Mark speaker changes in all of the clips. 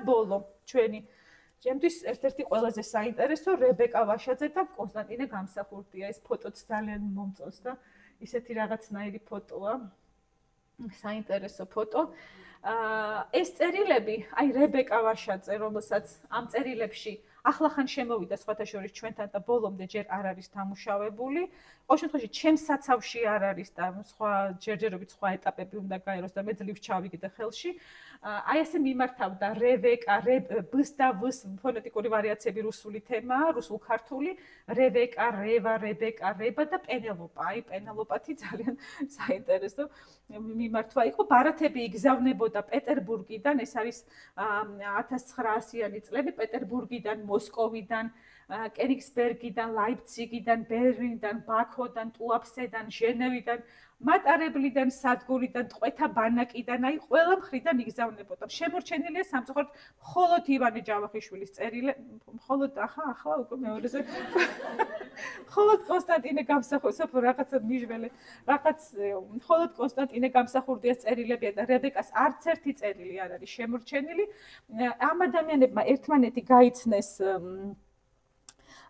Speaker 1: ბოლო ჩვენი ჩემთვის ერთ-ერთი ყველაზე საინტერესო რებეკა ვაშაძე და კონსტანტინე გამსახურდია. ეს ფოტოც ძალიან მომწონს და ისეთი რაღაცნაირი ფოტოა. საინტერესო ფოტო. ეს წერილები, აი რებეკა ვაშაძე, რომელსაც ამ წერილებში ახლახან შემოვიდა სხვათა შორის ჩვენთან და ბოლომდე ჯერ არ არის დამუშავებული. ყოველ შემთხვევაში ჩემს საცავში არ არის და სხვა ჯერჯერობით სხვა ეტაპები უნდა გაეროს და მე ძლივს ჩავიგდე ხელში. აი ესე მიმართავდა რევეკა, ბ-ს და ვ-ს ფონეტიკური ვარიაციები რუსული თემაა, რუსულ-ქართული, რევეკა, რევა, რებეკა, რება და პენელოპა. აი პენელოპათი ძალიან საინტერესო მიმართვა იყო. ბარათები იგზავნებოდა პეტერბურგიდან, ეს არის 1900-იანი წლები, პეტერბურგიდან, მოსკოვიდან, კენიგსბერგიდან, ლაიფციგიდან, ბერლინიდან, ბაქოდან, ტუაფსედან, ჟენევიდან, მატარებლიდან, სადგურიდან, ტყვეთა ბანაკიდან, აი ყველა მხრიდან იგზავნებოდა. შემორჩენილია სამწუხაროდ მხოლოდ ივანე ჯავახიშვილის წერილი, მხოლოდ ახლა უკვე მეორეზე. მხოლოდ კონსტანტინე გამსახურდია, რაღაცა მიჟველე, რაღაც მხოლოდ კონსტანტინე გამსახურდიას წერილებია და რებეკას არც ერთი წერილი არ არის შემორჩენილი. ამ ადამიანებმა ერთმანეთი გაიცნეს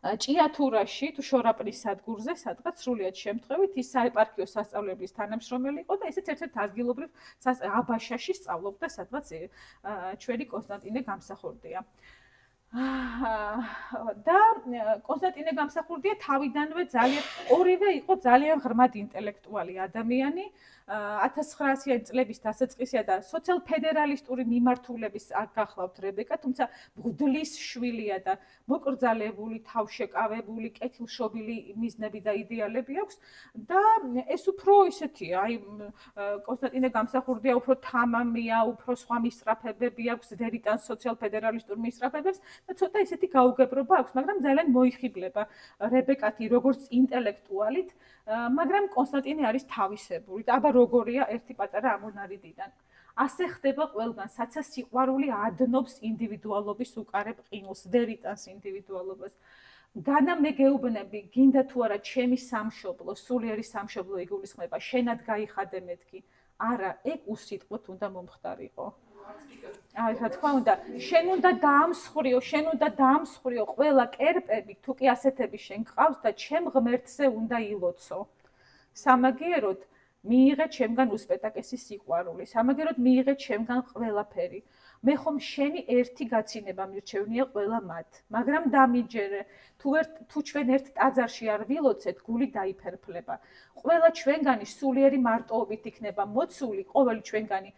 Speaker 1: ჭიათურაში თუ შორაპნის სადგურზე, სადღაც სრულიად შემთხვევით ის საეპარქიო სასწავლებლის თანამშრომელი იყო და ესეც ერთ-ერთ ადგილობრივ აბაშაში სწავლობდა, სადღაც ჩვენი კონსტანტინე გამსახურდია. და კონსტანტინე გამსახურდია თავიდანვე ორივე იყო ძალიან ღრმად ინტელექტუალი ადამიანი. 1900-იანი წლების დასაწყისია და სოციალ-ფედერალისტური მიმართულების გახლავთ რებეკა, თუმცა მღვდლის შვილია და მოკრძალებული, თავშეკავებული, კეთილშობილი მიზნები და იდეალები აქვს და ეს უფრო ისეთია, აი კონსტანტინე გამსახურდია უფრო თამამია, უფრო სხვა მისწრაფებები აქვს, ვერ იტანს სოციალ-ფედერალისტურ მისწრაფებებს და ცოტა ისეთი გაუგებრობა აქვს, მაგრამ ძალიან მოიხიბლება რებეკათი როგორც ინტელექტუალით, მაგრამ კონსტანტინე არის თავისებული და აბა როგორია ერთი პატარა ამონარიდიდან. ასე ხდება ყველგან, საცა სიყვარული ადნობს ინდივიდუალობის უკარებ ყინულს, ვერ იტანს ინდივიდუალობას. განა მე გეუბნები, გინდა თუ არა ჩემი სამშობლო, სულიერი სამშობლო იგულისხმება, შენად გაიხადე მეთქი. არა, ეგ უსიტყვოდ უნდა მომხდარიყო. აი, რა თქმა უნდა, შენ უნდა დაამსხვრიო ყველა კერპები, თუ კი ასეთები შენ გყავს და ჩემ ღმერთზე უნდა ილოცო. სამაგიეროდ მიიღე ჩემგან უსპეტაკესი სიყვარული, სამაგიეროდ მიიღე ჩემგან ყველაფერი. მე ხომ შენი ერთი გაცინება მირჩევნია ყველა მათ, მაგრამ დამიჯერე, თუ ჩვენ ერთ ტაძარში არ ვილოცეთ, გული დაიფერფლება. ყველა ჩვენგანი სულიერი მარტოობით იქნება მოცული, ყოველი ჩვენგანი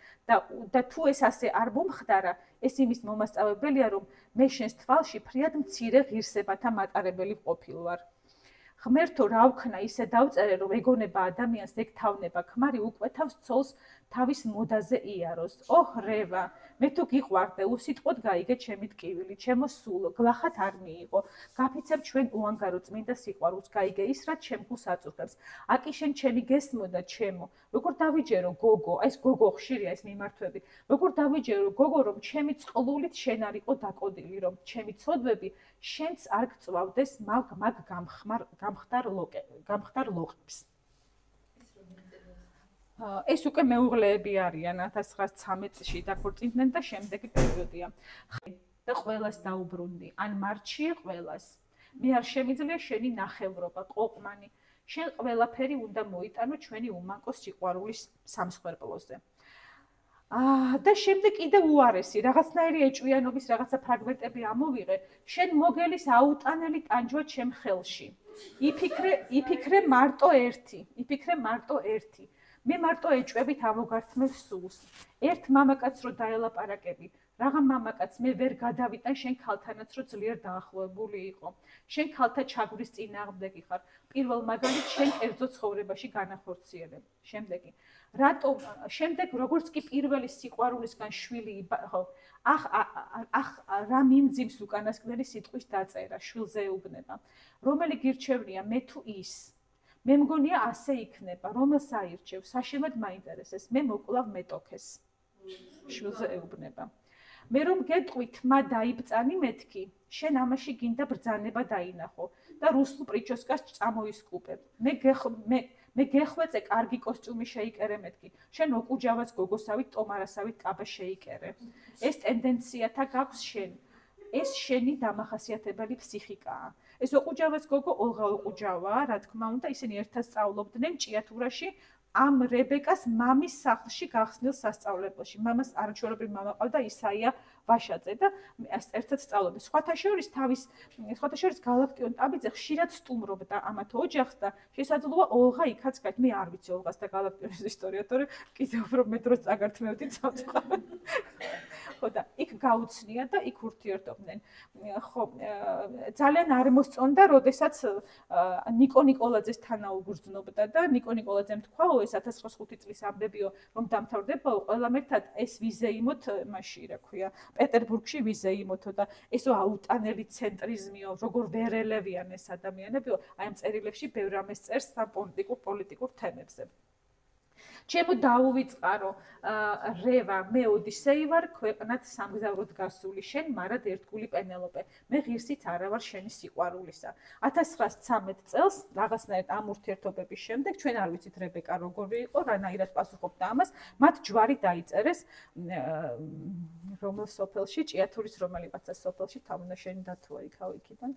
Speaker 1: და თუ ეს ასე არ მომხდარა, ეს იმის მომასწავებელია, რომ მე შენს თვალში ფრიად მცირე ღირსებათა მატარებელი ყოფილვარ. ღმერთო რა ვქნა ისე დავწერე რომ ეგონება ადამიანს ეგ თავნება ქმარი უკვეთავს ცოლს თავის მოდაზე იაროს. ოჰ რევა, მე თუ გიყვარდე უსიტყვოდ გაიგე ჩემი ტკივილი, ჩემო სულო, გლახად არ მიიღო. გაფიცებ ჩვენ უანგარო წმინდა სიყვარულს, გაიგე ის რაც ჩემ გულს აწუხებს. აკი შენ ჩემი გესმოდა ჩემო, როგორ დავიჯერო გოგო, ეს გოგო ხშირია ეს მიმართვები. როგორ დავიჯერო გოგო რომ ჩემი წყლულით შენ არ იყო დაკოდილი, რომ ჩემი ცოდვები შენც არ გწვავდეს მაგ გამხდარ ლოყებს. ეს უკვე მეუღლეები არიან 1913-ში დაქორწინდნენ და შემდეგი პერიოდია. და ყველას დაუბრუნდი, ან მარჩიე ყველას. მე არ შემიძლია შენი ნახევრობა, ყოყმანი. შენ ყველაფერი უნდა მოიტანო ჩვენი უმანკო სიყვარულის სამსხვერპლოზე. და შემდეგ კიდე უარესი, რაღაცნაირი ეჭვიანობის რაღაცა ფრაგმენტები ამოვიღე, შენ მოგელის აუტანელი ტანჯვა ჩემ ხელში. იფიქრე მარტო ერთი. მე მარტო ეჭვებით ამოგართმევ სულს. ერთ მამაკაცს რო დაელაპარაკები, რაღა მამაკაც მე ვერ გადავიტან შენ ქალთანაც რო ძლიერ დაახლოებული იყო. შენ ქალთა ჩაგვრის წინააღმდეგი ხარ. პირველ მაგალით შენ კერძო ცხოვრებაში განახორციელებ. შემდეგ როგორც კი პირველი სიყვარულისგან შვილი რა მიმძიმს უკანასკნელი სიტყვის დაწერა, შვილზე ეუბნება. რომელი გირჩევნია მე თუ ის? მე მგონია ასე იქნება, რომელს აირჩევ, საშემად მაინტერესებს, მე მოკლავ მეტოქეს. შვილზე ეუბნება. მე რომ გეტყვი თმა დაიბწანი მეთქი, შენ ამაში გინდა ბრძანება დაინახო და რუსულ პრიჩოსკას წამოისკუპებ. მე გეხვეწე კარგი კოსტიუმი შეიკერე მეთქი შენ ოკუჯავას გოგოსავით ტომარასავით კაბა შეიკერე ეს ტენდენციათა გაქვს შენ ეს შენი დამახასიათებელი ფსიქიკაა ეს ოკუჯავას გოგო ოლღა ოკუჯავაა რა თქმა უნდა ისინი ერთად სწავლობდნენ ჭიათურაში ამ რებეკას მამის სახლში გახსნილ სასწავლებელში მამას არაჩვეულებრივი მამა ყავდა ისაია ვაშაძე და ერთად სწავლობდნენ სხვათა შორის გალაქტიონ ტაბიძე ხშირად სტუმრობდა ამათ ოჯახს და შესაძლოა ოლღა იქაც გაჩნდა მე არ ვიცი ოლღას და გალაქტიონის ისტორია თორე კიდევ უფრო მე დროს წაგართმევდი წამწყავ ხო და იქ გაუცნია და იქ ურთიერთობდნენ ხო ძალიან არ მოსწონდა როდესაც ნიკო ნიკოლაძეს თანაუგრძნობდა და ნიკო ნიკოლაძემ თქვა ეს 1905 წლის ამბებიო რომ დამთავრდებაო ყველამ ერთად ეს ვიზეიმოთ მაშინ რა ქვია პეტერბურგში ვიზეიმოთო და ესო აუტანელი ცენტრიზმიო როგორ ვერ ელევიან ეს ადამიანებიო აი ამ წერილებში ბევრ რამეს წერს პოლიტიკურ თემებზე ჩემო დაუვიწყარო რევა მე ოდისეი ვარ ქვეყნად სამგზავროდ გასული შენ მარად ერთგული პენელოპე მე ღირსით არა ვარ შენი სიყვარულისა 1913 წელს რაღაცნაირად ამ ურთიერთობების შემდეგ ჩვენ არ ვიცით რებეკა როგორი იყო რანაირად პასუხობდა ამას მათ ჯვარი დაიწერეს რომელ სოფელში ჭიათურის რომელიღაცა სოფელში თამუნაშენი დათუა იქიდან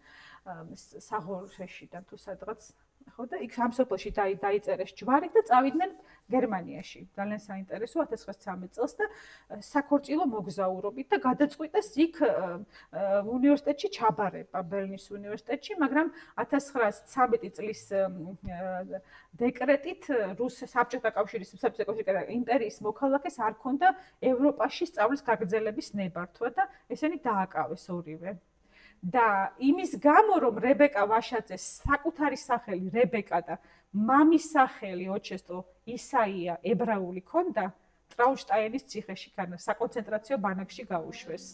Speaker 1: საღორშეშიდან თუ სადღაც ხო და იქ ამ სოფელში დაიწერეს ჯვარი და წავიდნენ გერმანიაში ძალიან საინტერესო 1913 წელს და საქორწილო მოგზაურობით და გადაწყვიტეს იქ უნივერსიტეტში ჩაბარება ბერლინის უნივერსიტეტში მაგრამ 1913 წლის დეკრეტით საბჭოთა კავშირის იმპერიის მოქალაქეს არ ქონდა ევროპაში სწავლის გაგრძელების ნებართვა და ესენი დააკავეს ორივე და იმის გამო რომ რებეკა ვაშაძეს საკუთარი სახელი რებეკა და მამის სახელი ოჩესტო ისაია ებრაული ქონდა ტრაუნშტაინის ციხეში საკონცენტრაციო ბანაკში გაუშვეს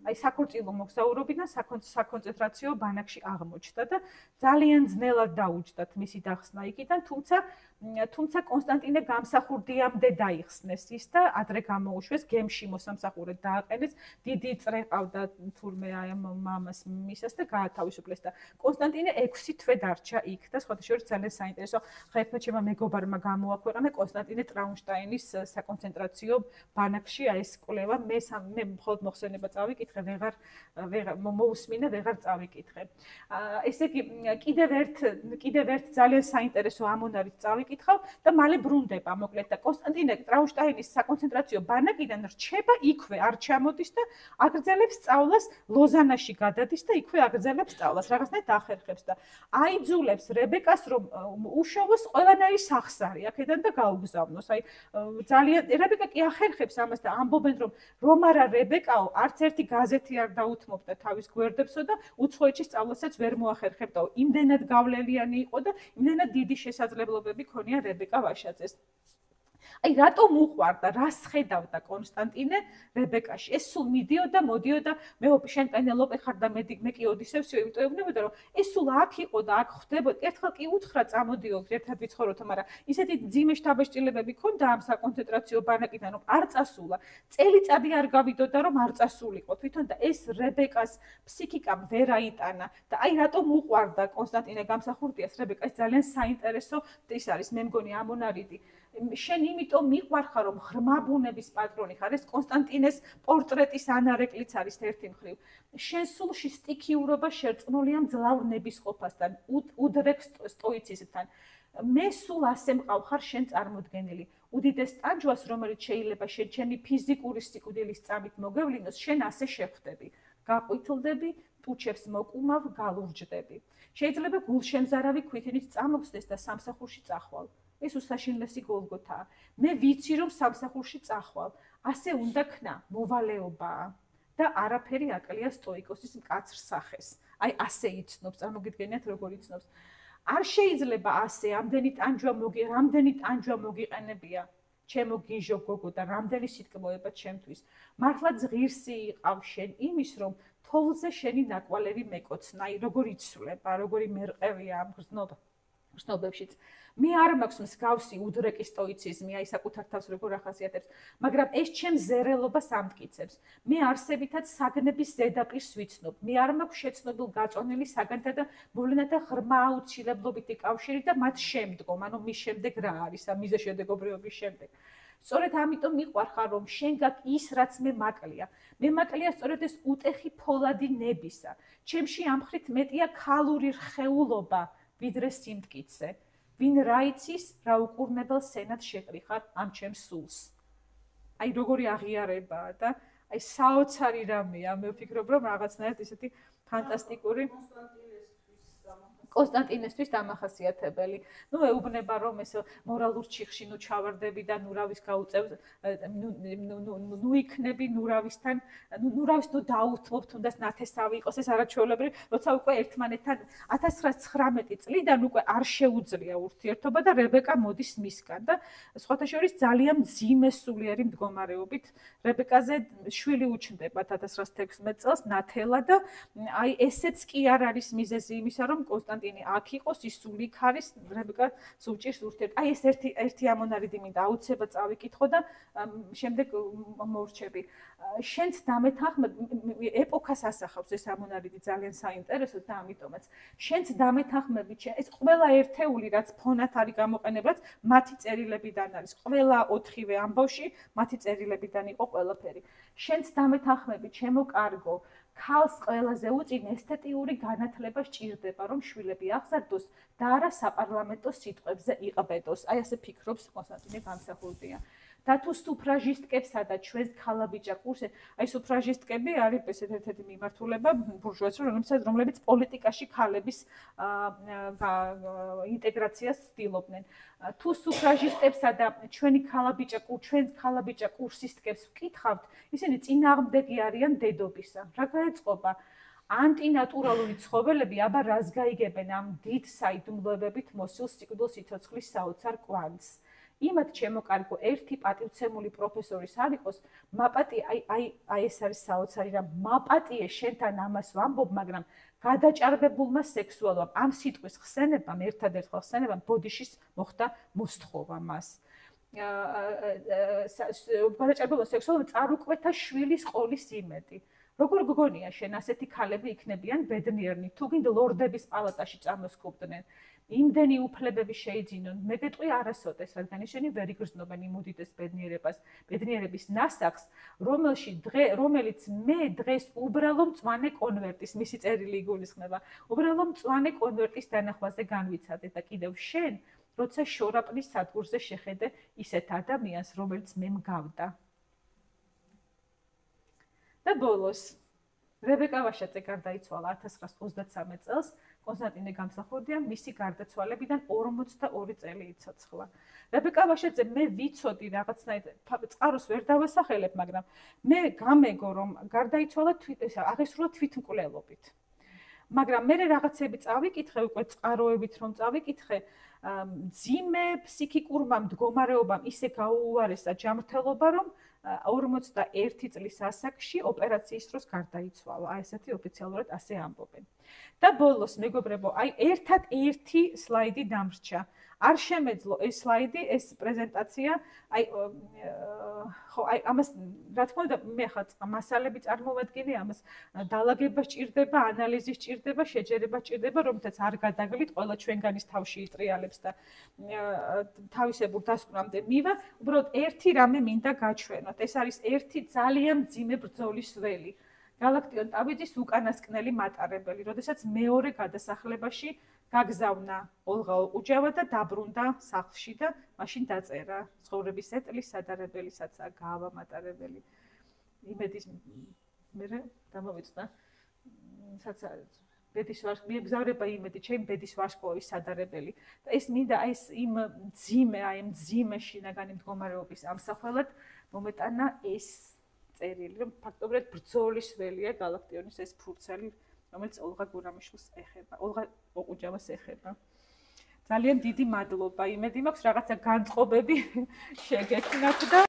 Speaker 1: აი საქორწილო მოგზაურობიდან საკონცენტრაციო ბანაკში აღმოჩნდა და ძალიან ძნელად დაუჯდათ მისი დახსნა იქიდან თუმცა კონსტანტინე გამსახურდიამდე დაიხსნეს ის და ადრე გამოუშვეს გემში მოსამსახურედ დააყენეს დიდი წრე ყავდა თურმე აი მამას მისას და გაათავისუფლეს და კონსტანტინე 6 თვე დარჩა იქ და სხვათა შორის ძალიან საინტერესო ხერხმა ჩემმა მეგობარმა გამოაქვეყნა კონსტანტინე ტრაუნშტაინის საკონცენტრაციო ბანაკში აი ეს კვლევა მე მხოლოდ მოხსენება წავიკითხე ვეღარ მოусმინე ვეღარ წავიკითხე ესე იგი კიდევ ერთ ძალიან საინტერესო ამონარით წავიკითხავ და მალე ბრუნდება მოკლედ და კონსტანტინე ტრაუნშტაინის საკონცენტრაციო ბანაკიდან რჩება იქვე არ ჩამოდის და აგრძელებს სწავლას ლოზანაში გადადის და იქვე აგრძელებს სწავლას რაღაცნაირად ახერხებს და აიძულებს რებეკას რომ უშოვოს ყველანაირი სახსარი აქედან და გაუგზავნოს აი ძალიან რებეკა კი ახერხებს ამას და ამბობენ რომ არა რებეკაო არც ერთი გაზეთი არ დაუთმობდა თავის გვერდებსო და უცხოეთში სწავლასაც ვერ მოახერხებდაო იმდენად გავლენიანი იყო და იმდენად დიდი შესაძლებლობები ქონია რებეკა ვაშაძეს აი რატომ უყვარდა რას ხედავდა კონსტანტინე რებეკაში ეს სულ მიდიოდა მოდიოდა მე შენ პენელოპე ხარ და მე კი ოდისევსიო იმიტომ ეუბნებოდა რომ ეს სულ აქ იყო და აქ ხდებოდა ერთხელ კი უთხრა წამოდიო ერთად ვიცხოვროთ მაგრამ ისეთი ძიმე შთაბეჭდილებები ქონდა ამ საკონცენტრაციო ბანაკიდან რომ არ წასულა წელიწადი არ გავიდოდა რომ არ წასულიყო თვითონ და ეს რებეკას ფსიქიკამ ვერ აიტანა და აი რატომ უყვარდა კონსტანტინე გამსახურდიას რებეკა ეს ძალიან საინტერესო ის არის მე მგონი ამონარიდი შენ იმიტომ მიყვარხარ რომ ღრმა ბუნების პატრონი ხარ ეს კონსტანტინეს პორტრეტის ანარეკლიც არის ერთი მხრივ შენ სულში სტიქიურობა შერწყმულია მძლავრ ნებისყოფასთან უდრექ სტოიციზმთან მე სულ ასე მყავხარ შენ წარმოდგენილი უდიდეს ტანჯვას რომელიც შეიძლება შენ ჩემი ფიზიკური სიკვდილის წამით მოგევლინოს შენ ასე შეხვდები გაყვითლდები ტუჩებს მოკუმავ გალურჯდები შეიძლება გულშემზარავი ქვითინით წამოგხსდეს და სამსახურში წახვალ ეს უსაშინლესი გოლგოთაა. მე ვიცი რომ სამსახურში წახვალ. ასე უნდა ქნა, მოვალეობაა და არაფერი აკლია სტოიკოსის მკაცრ სახეს. აი ასე იცნობს, წარმოგიდგენიათ როგორ იცნობს. არ შეიძლება ასე ამდენი ტანჯვა მოგიყენებია. ჩემო გიჟო გოგო და რამდენი სიტკბოება ჩემთვის. მართლა ღირსი იყავ შენ იმის რომ თოვლზე შენი ნაკვალევი მეკოცნა. აი როგორ იცვლება, როგორი მერყევია ამ გრძნობა. ხსნობებშიც. მე არ მაქვს მსგავსი უდრეკი სტოიციზმი, აი საკუთარ თავს როგორ ახასიათებს, მაგრამ ეს ჩემ ზერელობას ამტკიცებს. მე არსებითად საგნების ზედაპირს ვიცნობ. მე არ მაქვს შეცნობილ გაწონილი საგანთა და მოვლენათა ღრმა აუცილებლობითი კავშირი და მათ შემდგომ, ანუ მის შემდეგ რა არის, ამ მიზეშედეგობრიობის შემდეგ. სწორედ ამიტომ მიყვარხარ, რომ შენ გაქვს ის, რაც მე მაკლია. მე მაკლია სწორედ ეს უტეხი ფოლადი ნებისა. ჩემში ამ ხრით მეტია ქალური რხეულობა, ვიდრე სიმტკიცე. ვინ რა იცის, რა უკურნებელ სენად შეყრიხარ ამ ჩემს სულს. აი როგორი აღიარებაა და აი საოცარი რამეა, მე ვფიქრობ, რომ რაღაცნაირად ისეთი ფანტასტიკური კონსტანტინესთვის დამახასიათებელი. ნუ ეუბნება რომ ეს მორალურ ჩიხში ნუ ჩავარდები და ნურავის გაუწევ ნუ იქნები ნურავისთან ნურავის ნუ დაუთმობ თუნდაც ნათესავი იყოს ეს არაჩვეულებრივი როცა უკვე ერთმანეთთან 1919 წლიდან უკვე არ შეუძლია ურთიერთობა და რებეკა მოდის მისგან და სხვათა შორის ძალიან მძიმე სულიერი მდგომარეობით რებეკაზე შვილი უჩნდება 1916 წელს ნათელა და აი ესეც კი არ არის მიზეზი იმისა რომ კონსტანტინე აქ იყოს ის სული იქ არის რებეკა სუჭირს ურთიერთ აი ეს ერთი ამონარიდი მინდა აუცილებლად წავიკითხო და შემდეგ მორჩები შენც დამეთანხმებ ეპოქას ასახავს ეს ამონარიდი ძალიან საინტერესოდ და ამიტომაც შენც დამეთანხმებით ეს ყველა ერთეული რაც ფონად არის გამოყენებაც მათი წერილებიდან არის ყველა 4-ვე ამბავში მათი წერილებიდან იყო ყველაფერი შენც დამეთანხმებით ჩემო კარგო ქალს ყველაზე უწინ ესთეტიური განათლება სჭირდება რომ შვილები აღზარდოს და არა საპარლამენტო სიტყვებზე იყბედოს აი ასე ფიქრობს კონსტანტინე გამსახურდია და თუ სუფრაჟისტკებსა და ჩვენს ქალაბიჭა კურსზე აი სუფრაჟისტკები არის ესეთ ერთ-ერთი მიმართულება ბურჟუაზია რომლებიც პოლიტიკაში ქალების ინტეგრაციას ცდილობდნენ თუ სუფრაჟისტებსა და ჩვენს ქალაბიჭა კურსისტკებს ვკითხავთ ისინი წინააღმდეგი არიან დედობისა რა გაეწყობა ანტინატურალური ცხოველები აბა რას გაიგებენ ამ დიდ საიდუმლოებებით მოსილ სიკვდილ სიცოცხლის საოცარ კვანძს იმათ ჩემო კარგო ერთი პატივცემული პროფესორის არ იყოს მაპატი აი ეს არის საოცარი რა მაპატიე შენთან ამას ვამბობ მაგრამ გადაჭარბებულმა სექსუალობამ ამ სიტყვის ხსენებამ ერთადერთ ხსენებამ ბოდიშის მოხდა მოსთხოვა მას გადაჭარბებულმა სექსუალობამ წარუკვეთა შვილის ყოლის იმედი როგორ გგონია შენ ასეთი ქალები იქნებიან ბედნიერნი თუ გინდა ლორდების პალატაში წამოსკობდნენ იმდენი უფლებები შეიძინონ მე გეტყვი არასოდეს რადგან ისინი ვერ იგრძნობენ იმ უდიდეს ბედნიერების ნასახს რომელიც მე დღეს უბრალო მწვანე კონვერტის მისი წერილი იგულისხმება უბრალო მწვანე კონვერტის დანახვაზე განვიცადე და კიდევ შენ როცა შორაპნის სადგურზე შეხედე ისეთ ადამიანს რომელიც მე მგავდა და ბოლოს რებეკა ვაშაძე გარდაიცვალა 1923 წელს კონსტანტინე გამსახურდიამ მისი გარდაცვალებიდან 42 წელი იცოცხლა. რებეკა ვაშაძე მე ვიცოდი რაღაცნაირად წყაროს ვერ დავასახელებ, მაგრამ მე გამეგო რომ გარდაიცვალა აღესრულა თვითმკვლელობით. მაგრამ მე რაღაცები წავიკითხე უკვე წყაროებით რომ წავიკითხე მძიმე ფსიქიკურმა მდგომარეობამ ისე გაუუარესა ჯანმრთელობა რომ 41 წლის ასაკში ოპერაციის დროს გარდაიცვალა. აი ესეთი ოფიციალურად ასე ამბობენ. და ბოლოს მეგობრებო, აი ერთად-ერთი სლაიდი დამრჩა. არ შემეძლო ეს სლაიდი, ეს პრეზენტაცია, აი ამას რა თქმა უნდა მე ხა მასალები წარმოვადგინე, ამას დალაგება სჭირდება, ანალიზი სჭირდება, შეჯერება სჭირდება, რომთაც არ გადაგლით, ყველა ჩვენგანის თავში იტრიალებს და თავისებურ დასკვნამდე მივა, უბრალოდ ერთი რამე მინდა გაჩვენოთ. ეს არის ერთი ძალიან მძიმე ბრძოლის ველი. გალაქტიონ ტაბიძის უკანასკნელი მატარებელი, როდესაც მეორე გადასახლებაში გაგზავნა ოლღა ოყუჯავა და დაბრუნდა სახლში და მაშინ დაწერა ცხოვრების ეტლის სადარებელისაც გაავა მატარებელი. იმედის მე დამოვიწყდა ბედის მიეგზავრება იმედი ჩემი ბედის ვარსკვლავის სადარებელი და ეს მინდა აი ეს იმ მძიმე შინაგანი მდგომარეობის ამსახველად მომეტანა ეს წერილი რომ ფაქტობრივად ბრძოლის ველია გალაქტიონის ეს ფურცელი რომელიც ოლღა გურამიშვილს ეხება ოლღა ოყუჯავას ეხება ძალიან დიდი მადლობა იმედი მაქვს რაღაცა განწყობები შეგექმნათ და